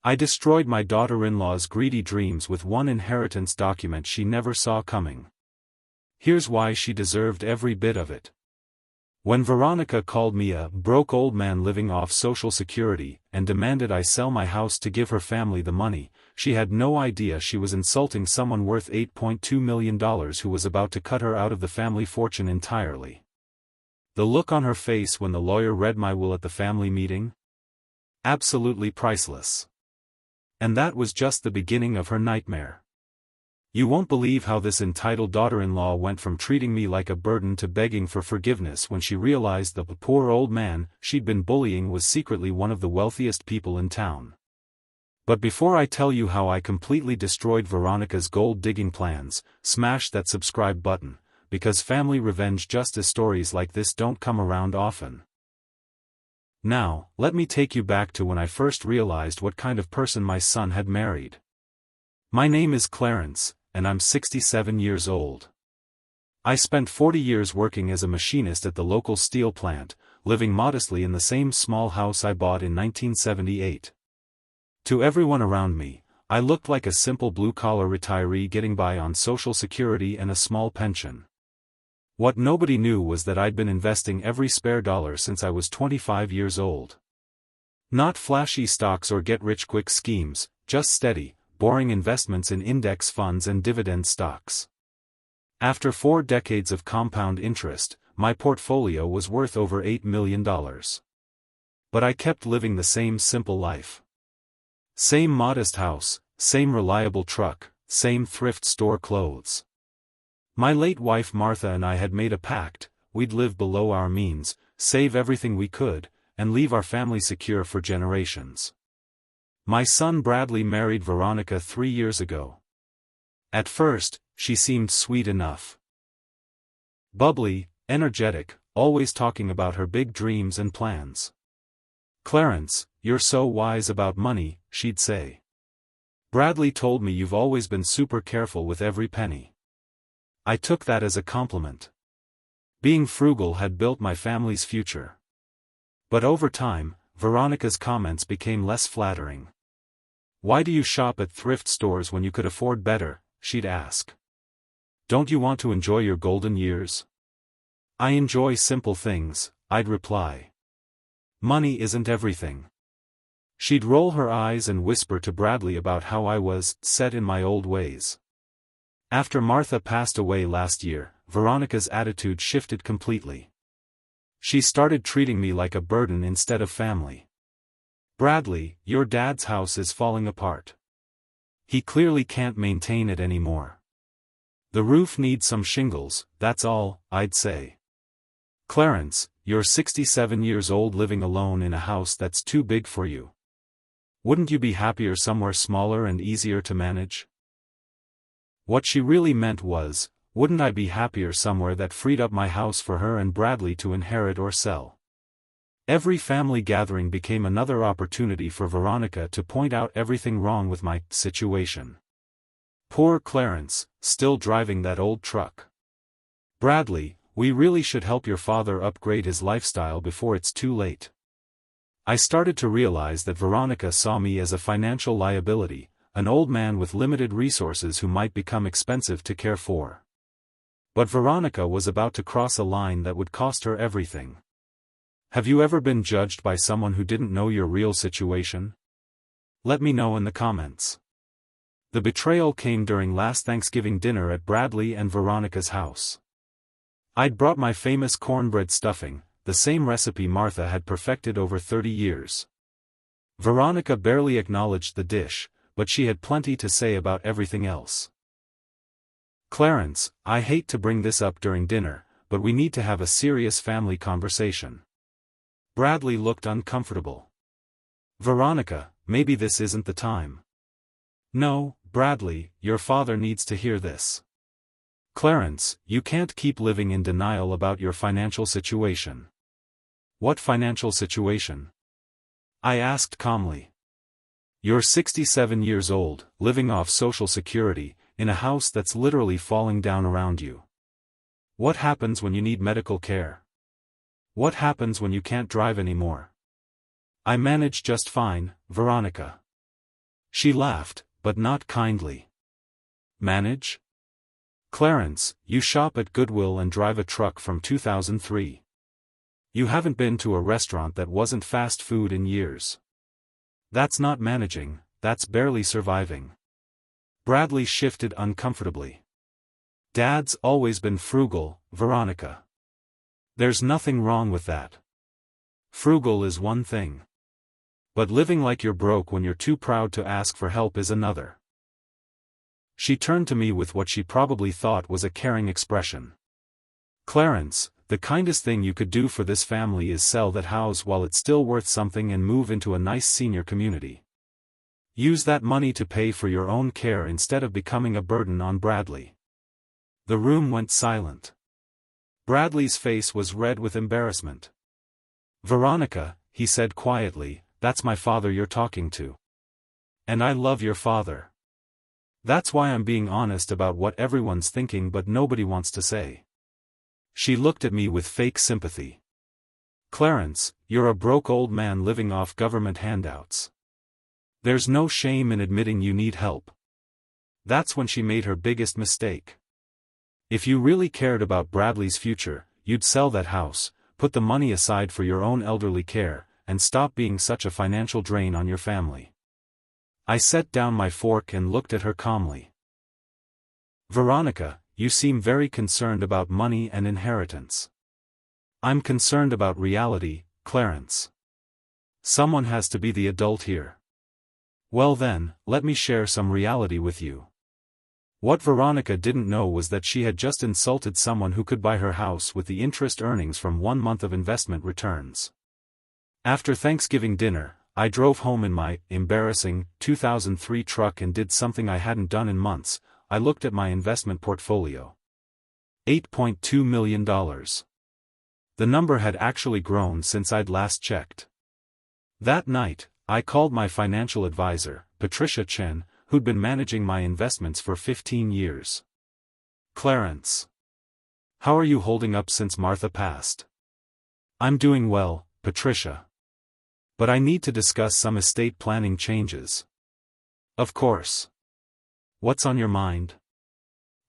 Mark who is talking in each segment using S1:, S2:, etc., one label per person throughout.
S1: I destroyed my daughter-in-law's greedy dreams with one inheritance document she never saw coming. Here's why she deserved every bit of it. When Veronica called me a broke old man living off Social Security and demanded I sell my house to give her family the money, she had no idea she was insulting someone worth $8.2 million who was about to cut her out of the family fortune entirely. The look on her face when the lawyer read my will at the family meeting? Absolutely priceless. And that was just the beginning of her nightmare. You won't believe how this entitled daughter-in-law went from treating me like a burden to begging for forgiveness when she realized the poor old man she'd been bullying was secretly one of the wealthiest people in town. But before I tell you how I completely destroyed Veronica's gold-digging plans, smash that subscribe button, because family revenge justice stories like this don't come around often. Now, let me take you back to when I first realized what kind of person my son had married. My name is Clarence, and I'm 67 years old. I spent 40 years working as a machinist at the local steel plant, living modestly in the same small house I bought in 1978. To everyone around me, I looked like a simple blue-collar retiree getting by on Social Security and a small pension. What nobody knew was that I'd been investing every spare dollar since I was 25 years old. Not flashy stocks or get-rich-quick schemes, just steady, boring investments in index funds and dividend stocks. After 4 decades of compound interest, my portfolio was worth over $8 million. But I kept living the same simple life. Same modest house, same reliable truck, same thrift store clothes. My late wife Martha and I had made a pact: we'd live below our means, save everything we could, and leave our family secure for generations. My son Bradley married Veronica 3 years ago. At first, she seemed sweet enough. Bubbly, energetic, always talking about her big dreams and plans. "Clarence, you're so wise about money," she'd say. "Bradley told me you've always been super careful with every penny." I took that as a compliment. Being frugal had built my family's future. But over time, Veronica's comments became less flattering. "Why do you shop at thrift stores when you could afford better?" she'd ask. "Don't you want to enjoy your golden years?" "I enjoy simple things," I'd reply. "Money isn't everything." She'd roll her eyes and whisper to Bradley about how I was set in my old ways. After Martha passed away last year, Veronica's attitude shifted completely. She started treating me like a burden instead of family. "Bradley, your dad's house is falling apart. He clearly can't maintain it anymore. The roof needs some shingles, that's all," I'd say. "Clarence, you're 67 years old living alone in a house that's too big for you. Wouldn't you be happier somewhere smaller and easier to manage?" What she really meant was, wouldn't I be happier somewhere that freed up my house for her and Bradley to inherit or sell? Every family gathering became another opportunity for Veronica to point out everything wrong with my situation. Poor Clarence, still driving that old truck. "Bradley, we really should help your father upgrade his lifestyle before it's too late." I started to realize that Veronica saw me as a financial liability, an old man with limited resources who might become expensive to care for. But Veronica was about to cross a line that would cost her everything. Have you ever been judged by someone who didn't know your real situation? Let me know in the comments. The betrayal came during last Thanksgiving dinner at Bradley and Veronica's house. I'd brought my famous cornbread stuffing, the same recipe Martha had perfected over 30 years. Veronica barely acknowledged the dish, but she had plenty to say about everything else. "Clarence, I hate to bring this up during dinner, but we need to have a serious family conversation." Bradley looked uncomfortable. "Veronica, maybe this isn't the time." "No, Bradley, your father needs to hear this." "Clarence, you can't keep living in denial about your financial situation." "What financial situation?" I asked calmly. "You're 67 years old, living off Social Security, in a house that's literally falling down around you. What happens when you need medical care? What happens when you can't drive anymore?" "I manage just fine, Veronica. She laughed, but not kindly. Manage? Clarence, you shop at Goodwill and drive a truck from 2003. You haven't been to a restaurant that wasn't fast food in years. That's not managing, that's barely surviving. Bradley shifted uncomfortably. Dad's always been frugal, Veronica. There's nothing wrong with that. Frugal is one thing. But living like you're broke when you're too proud to ask for help is another. She turned to me with what she probably thought was a caring expression. Clarence, the kindest thing you could do for this family is sell that house while it's still worth something and move into a nice senior community. Use that money to pay for your own care instead of becoming a burden on Bradley. The room went silent. Bradley's face was red with embarrassment. Veronica, he said quietly, that's my father you're talking to. And I love your father. That's why I'm being honest about what everyone's thinking but nobody wants to say. She looked at me with fake sympathy. Clarence, you're a broke old man living off government handouts. There's no shame in admitting you need help. That's when she made her biggest mistake. If you really cared about Bradley's future, you'd sell that house, put the money aside for your own elderly care, and stop being such a financial drain on your family. I set down my fork and looked at her calmly. Veronica, you seem very concerned about money and inheritance. I'm concerned about reality, Clarence. Someone has to be the adult here. Well then, let me share some reality with you. What Veronica didn't know was that she had just insulted someone who could buy her house with the interest earnings from 1 month of investment returns. After Thanksgiving dinner, I drove home in my embarrassing 2003 truck and did something I hadn't done in months. I looked at my investment portfolio. $8.2 million. The number had actually grown since I'd last checked. That night, I called my financial advisor, Patricia Chen, who'd been managing my investments for 15 years. Clarence. How are you holding up since Martha passed? I'm doing well, Patricia. But I need to discuss some estate planning changes. Of course. What's on your mind?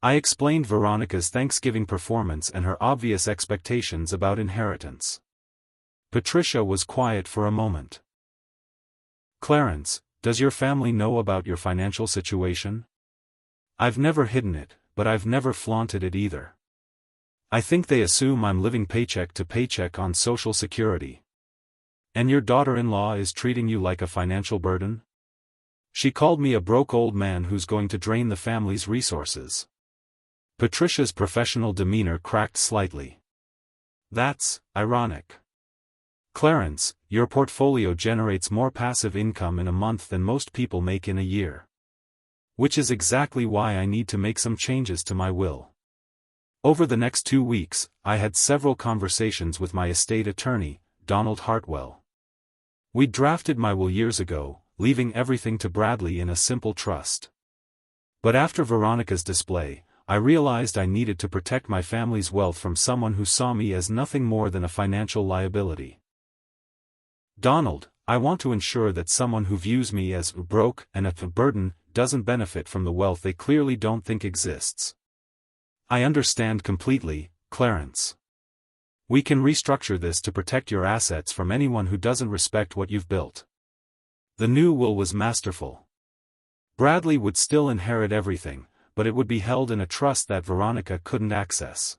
S1: I explained Veronica's Thanksgiving performance and her obvious expectations about inheritance. Patricia was quiet for a moment. Clarence, does your family know about your financial situation? I've never hidden it, but I've never flaunted it either. I think they assume I'm living paycheck to paycheck on Social Security. And your daughter-in-law is treating you like a financial burden? She called me a broke old man who's going to drain the family's resources. Patricia's professional demeanor cracked slightly. That's ironic. Clarence, your portfolio generates more passive income in a month than most people make in a year. Which is exactly why I need to make some changes to my will. Over the next 2 weeks, I had several conversations with my estate attorney, Donald Hartwell. We drafted my will years ago, leaving everything to Bradley in a simple trust. But after Veronica's display, I realized I needed to protect my family's wealth from someone who saw me as nothing more than a financial liability. Donald, I want to ensure that someone who views me as broke and a burden doesn't benefit from the wealth they clearly don't think exists. I understand completely, Clarence. We can restructure this to protect your assets from anyone who doesn't respect what you've built. The new will was masterful. Bradley would still inherit everything, but it would be held in a trust that Veronica couldn't access.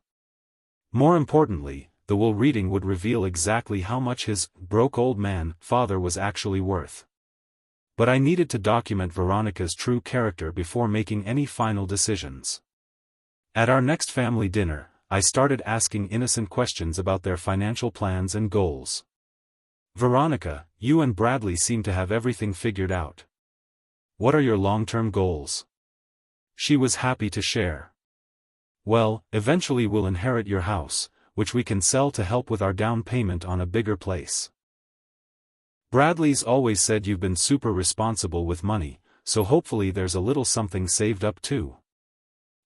S1: More importantly, the will reading would reveal exactly how much his broke old man father was actually worth. But I needed to document Veronica's true character before making any final decisions. At our next family dinner, I started asking innocent questions about their financial plans and goals. Veronica, you and Bradley seem to have everything figured out. What are your long-term goals? She was happy to share. Well, eventually we'll inherit your house, which we can sell to help with our down payment on a bigger place. Bradley's always said you've been super responsible with money, so hopefully there's a little something saved up too.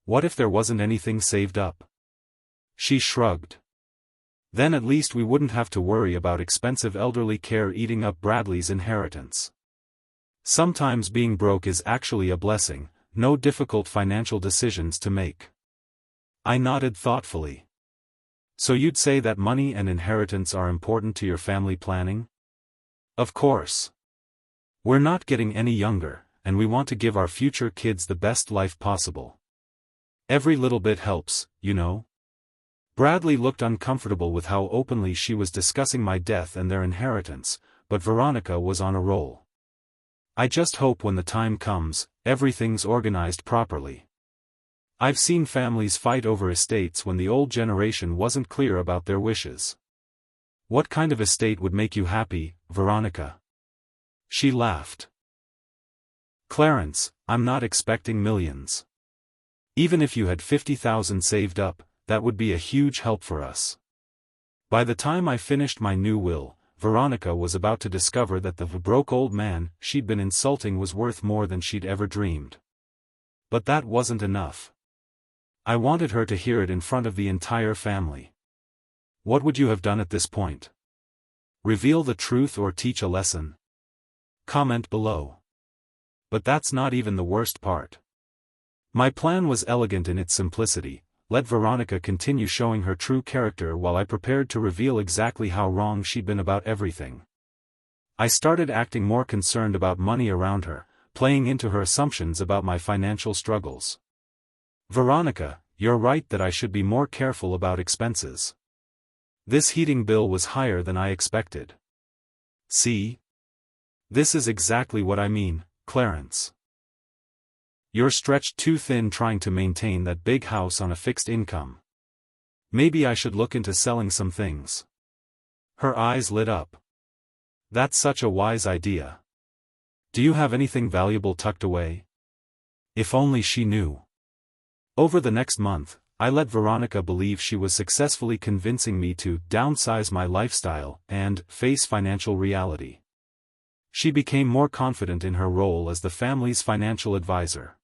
S1: What if there wasn't anything saved up? She shrugged. Then at least we wouldn't have to worry about expensive elderly care eating up Bradley's inheritance. Sometimes being broke is actually a blessing, no difficult financial decisions to make. I nodded thoughtfully. So you'd say that money and inheritance are important to your family planning? Of course. We're not getting any younger, and we want to give our future kids the best life possible. Every little bit helps, you know. Bradley looked uncomfortable with how openly she was discussing my death and their inheritance, but Veronica was on a roll. I just hope when the time comes, everything's organized properly. I've seen families fight over estates when the old generation wasn't clear about their wishes. What kind of estate would make you happy, Veronica? She laughed. Clarence, I'm not expecting millions. Even if you had 50,000 saved up, that would be a huge help for us. By the time I finished my new will, Veronica was about to discover that the broke old man she'd been insulting was worth more than she'd ever dreamed. But that wasn't enough. I wanted her to hear it in front of the entire family. What would you have done at this point? Reveal the truth or teach a lesson? Comment below. But that's not even the worst part. My plan was elegant in its simplicity. Let Veronica continue showing her true character while I prepared to reveal exactly how wrong she'd been about everything. I started acting more concerned about money around her, playing into her assumptions about my financial struggles. Veronica, you're right that I should be more careful about expenses. This heating bill was higher than I expected. See? This is exactly what I mean, Clarence. You're stretched too thin trying to maintain that big house on a fixed income. Maybe I should look into selling some things. Her eyes lit up. That's such a wise idea. Do you have anything valuable tucked away? If only she knew. Over the next month, I let Veronica believe she was successfully convincing me to downsize my lifestyle and face financial reality. She became more confident in her role as the family's financial advisor.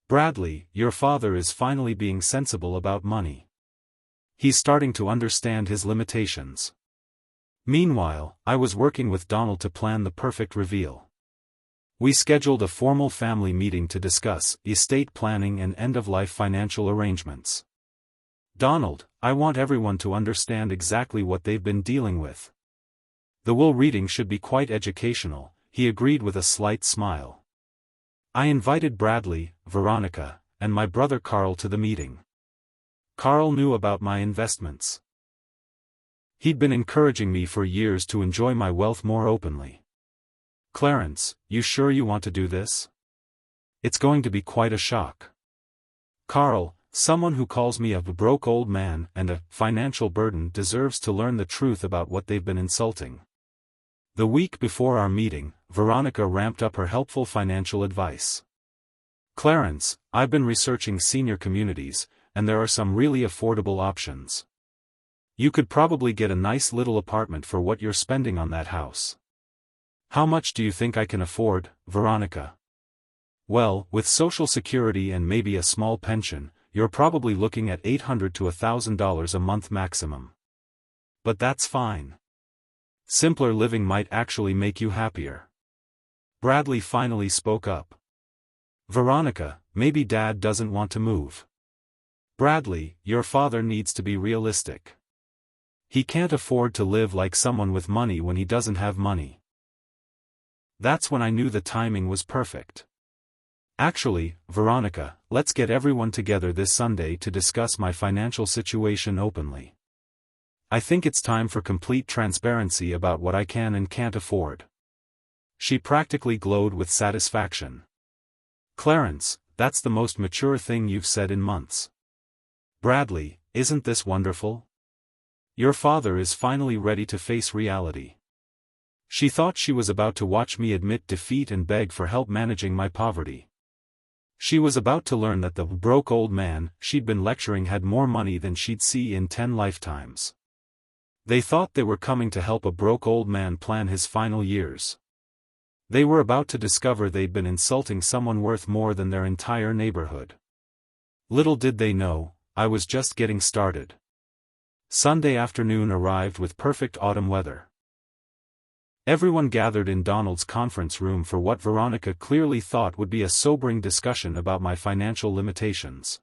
S1: Bradley, your father is finally being sensible about money. He's starting to understand his limitations. Meanwhile, I was working with Donald to plan the perfect reveal. We scheduled a formal family meeting to discuss estate planning and end-of-life financial arrangements. Donald, I want everyone to understand exactly what they've been dealing with. The will reading should be quite educational, he agreed with a slight smile. I invited Bradley, Veronica, and my brother Carl to the meeting. Carl knew about my investments. He'd been encouraging me for years to enjoy my wealth more openly. Clarence, you sure you want to do this? It's going to be quite a shock. Carl, someone who calls me a broke old man and a financial burden deserves to learn the truth about what they've been insulting. The week before our meeting, Veronica ramped up her helpful financial advice. Clarence, I've been researching senior communities, and there are some really affordable options. You could probably get a nice little apartment for what you're spending on that house. How much do you think I can afford, Veronica? Well, with Social Security and maybe a small pension, you're probably looking at $800 to $1,000 a month maximum. But that's fine. Simpler living might actually make you happier. Bradley finally spoke up. Veronica, maybe Dad doesn't want to move. Bradley, your father needs to be realistic. He can't afford to live like someone with money when he doesn't have money. That's when I knew the timing was perfect. Actually, Veronica, let's get everyone together this Sunday to discuss my financial situation openly. I think it's time for complete transparency about what I can and can't afford. She practically glowed with satisfaction. Clarence, that's the most mature thing you've said in months. Bradley, isn't this wonderful? Your father is finally ready to face reality. She thought she was about to watch me admit defeat and beg for help managing my poverty. She was about to learn that the broke old man she'd been lecturing had more money than she'd see in 10 lifetimes. They thought they were coming to help a broke old man plan his final years. They were about to discover they'd been insulting someone worth more than their entire neighborhood. Little did they know, I was just getting started. Sunday afternoon arrived with perfect autumn weather. Everyone gathered in Donald's conference room for what Veronica clearly thought would be a sobering discussion about my financial limitations.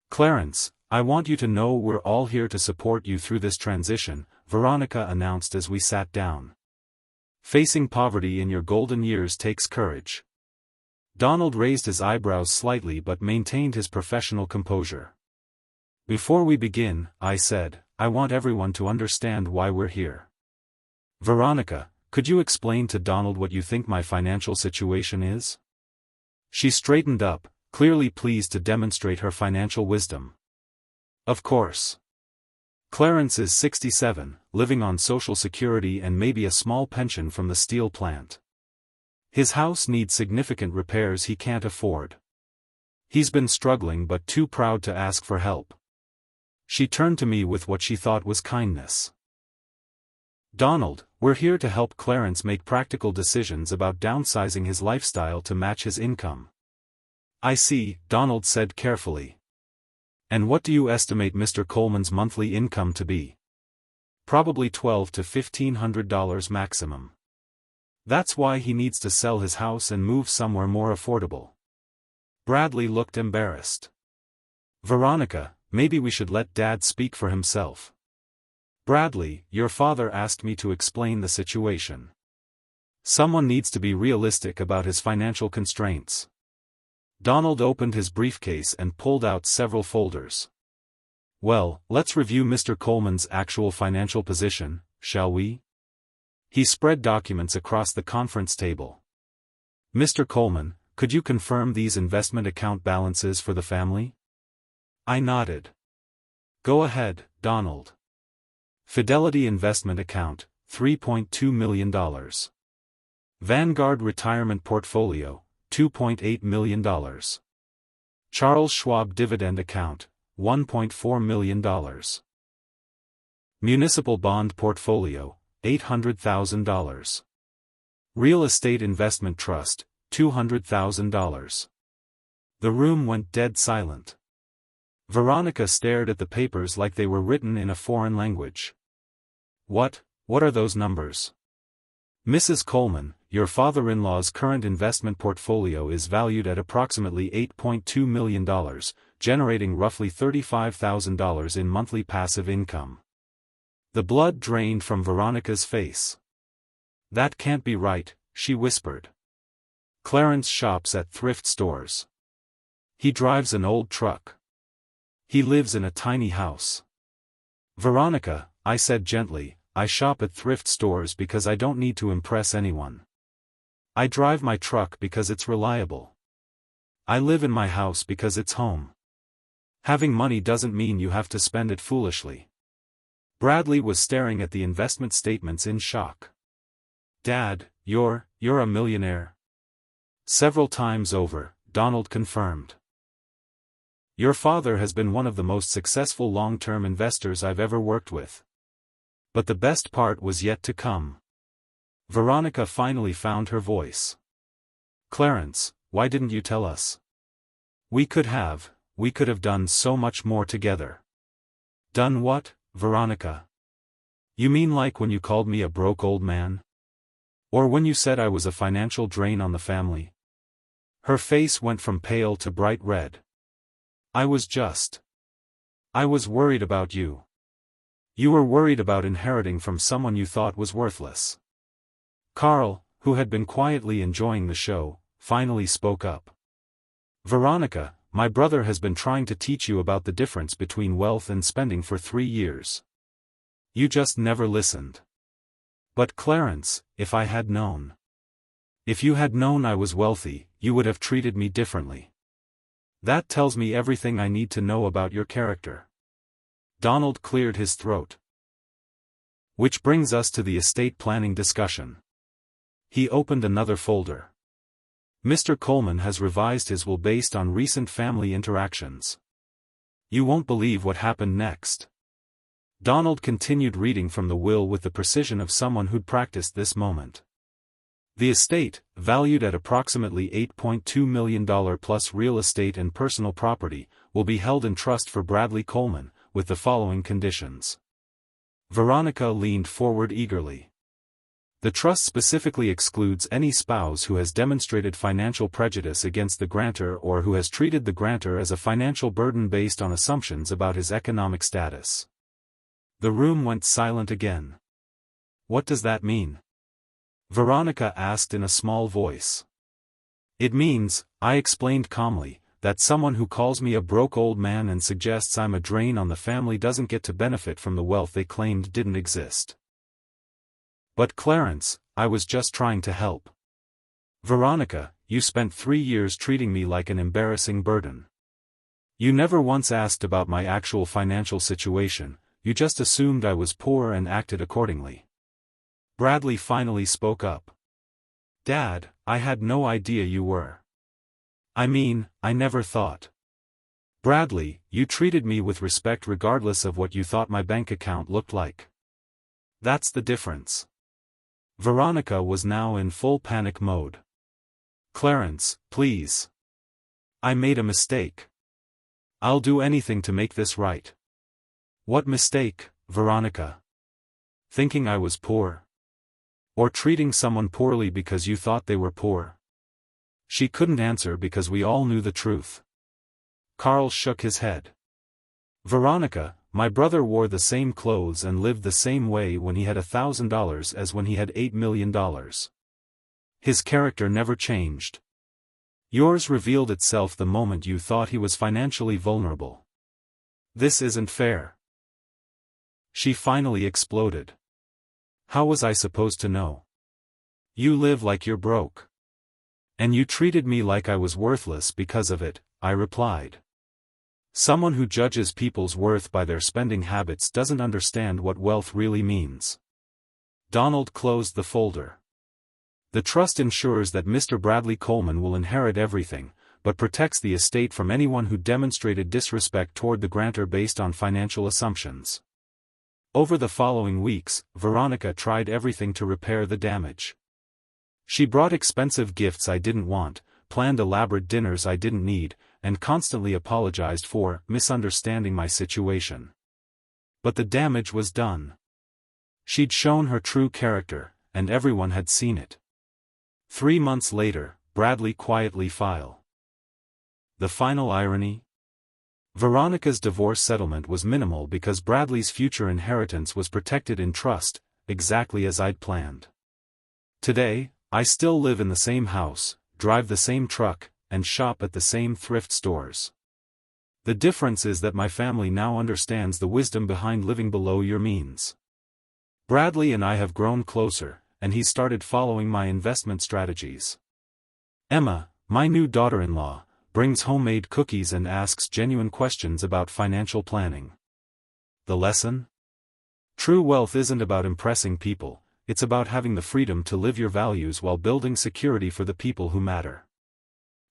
S1: "Clarence, I want you to know we're all here to support you through this transition," Veronica announced as we sat down. "Facing poverty in your golden years takes courage." Donald raised his eyebrows slightly but maintained his professional composure. "Before we begin," I said, "I want everyone to understand why we're here. Veronica, could you explain to Donald what you think my financial situation is?" She straightened up, clearly pleased to demonstrate her financial wisdom. "Of course. Clarence is 67, living on Social Security and maybe a small pension from the steel plant. His house needs significant repairs he can't afford. He's been struggling but too proud to ask for help." She turned to me with what she thought was kindness. "Donald, we're here to help Clarence make practical decisions about downsizing his lifestyle to match his income." "I see," Donald said carefully. "And what do you estimate Mr. Coleman's monthly income to be?" "Probably $1,200 to $1,500 maximum. That's why he needs to sell his house and move somewhere more affordable." Bradley looked embarrassed. "Veronica, maybe we should let Dad speak for himself." "Bradley, your father asked me to explain the situation. Someone needs to be realistic about his financial constraints." Donald opened his briefcase and pulled out several folders. "Well, let's review Mr. Coleman's actual financial position, shall we?" He spread documents across the conference table. "Mr. Coleman, could you confirm these investment account balances for the family?" I nodded. "Go ahead, Donald." Fidelity Investment Account, $3.2 million. Vanguard Retirement Portfolio, $2.8 million. Charles Schwab Dividend Account, $1.4 million. Municipal Bond Portfolio, $800,000. Real Estate Investment Trust, $200,000. The room went dead silent. Veronica stared at the papers like they were written in a foreign language. What are those numbers?" "Mrs. Coleman, your father-in-law's current investment portfolio is valued at approximately $8.2 million, generating roughly $35,000 in monthly passive income." The blood drained from Veronica's face. "That can't be right," she whispered. "Clarence shops at thrift stores. He drives an old truck. He lives in a tiny house." "Veronica," I said gently, "I shop at thrift stores because I don't need to impress anyone. I drive my truck because it's reliable. I live in my house because it's home. Having money doesn't mean you have to spend it foolishly." Bradley was staring at the investment statements in shock. "Dad, you're a millionaire." "Several times over," Donald confirmed. "Your father has been one of the most successful long-term investors I've ever worked with. But the best part was yet to come." Veronica finally found her voice. "Clarence, why didn't you tell us? We could have done so much more together." "Done what, Veronica? You mean like when you called me a broke old man? Or when you said I was a financial drain on the family?" Her face went from pale to bright red. I was worried about you. You were worried about inheriting from someone you thought was worthless." Carl, who had been quietly enjoying the show, finally spoke up. "Veronica, my brother has been trying to teach you about the difference between wealth and spending for 3 years. You just never listened." "But Clarence, if I had known. If you had known I was wealthy, you would have treated me differently. That tells me everything I need to know about your character." Donald cleared his throat. "Which brings us to the estate planning discussion." He opened another folder. "Mr. Coleman has revised his will based on recent family interactions. You won't believe what happened next." Donald continued reading from the will with the precision of someone who'd practiced this moment. The estate, valued at approximately $8.2 million plus real estate and personal property, will be held in trust for Bradley Coleman, with the following conditions. Veronica leaned forward eagerly. The trust specifically excludes any spouse who has demonstrated financial prejudice against the grantor or who has treated the grantor as a financial burden based on assumptions about his economic status. The room went silent again. What does that mean? Veronica asked in a small voice. It means, I explained calmly, that someone who calls me a broke old man and suggests I'm a drain on the family doesn't get to benefit from the wealth they claimed didn't exist. But Clarence, I was just trying to help. Veronica, you spent 3 years treating me like an embarrassing burden. You never once asked about my actual financial situation, you just assumed I was poor and acted accordingly. Bradley finally spoke up. Dad, I had no idea you were. I mean, I never thought. Bradley, you treated me with respect regardless of what you thought my bank account looked like. That's the difference. Veronica was now in full panic mode. Clarence, please. I made a mistake. I'll do anything to make this right. What mistake, Veronica? Thinking I was poor? Or treating someone poorly because you thought they were poor? She couldn't answer because we all knew the truth. Carl shook his head. Veronica, my brother wore the same clothes and lived the same way when he had $1,000 as when he had $8 million. His character never changed. Yours revealed itself the moment you thought he was financially vulnerable. This isn't fair. She finally exploded. How was I supposed to know? You live like you're broke. And you treated me like I was worthless because of it, I replied. Someone who judges people's worth by their spending habits doesn't understand what wealth really means. Donald closed the folder. The trust ensures that Mr. Bradley Coleman will inherit everything, but protects the estate from anyone who demonstrated disrespect toward the grantor based on financial assumptions. Over the following weeks, Veronica tried everything to repair the damage. She brought expensive gifts I didn't want, planned elaborate dinners I didn't need, and constantly apologized for misunderstanding my situation. But the damage was done. She'd shown her true character, and everyone had seen it. 3 months later, Bradley quietly filed. The final irony? Veronica's divorce settlement was minimal because Bradley's future inheritance was protected in trust, exactly as I'd planned. Today, I still live in the same house, drive the same truck, and shop at the same thrift stores. The difference is that my family now understands the wisdom behind living below your means. Bradley and I have grown closer, and he started following my investment strategies. Emma, my new daughter-in-law, brings homemade cookies and asks genuine questions about financial planning. The lesson? True wealth isn't about impressing people, it's about having the freedom to live your values while building security for the people who matter.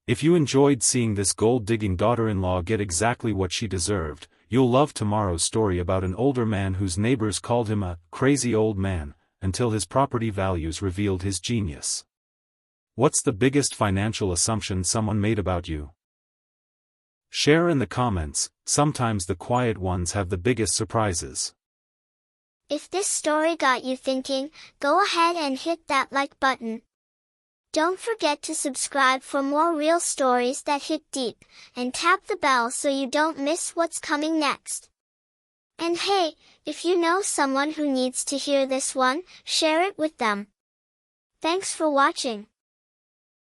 S1: If you enjoyed seeing this gold-digging daughter-in-law get exactly what she deserved, you'll love tomorrow's story about an older man whose neighbors called him a crazy old man, until his property values revealed his genius. What's the biggest financial assumption someone made about you? Share in the comments, sometimes the quiet ones have the biggest surprises.
S2: If this story got you thinking, go ahead and hit that like button. Don't forget to subscribe for more real stories that hit deep, and tap the bell so you don't miss what's coming next. And hey, if you know someone who needs to hear this one, share it with them. Thanks for watching.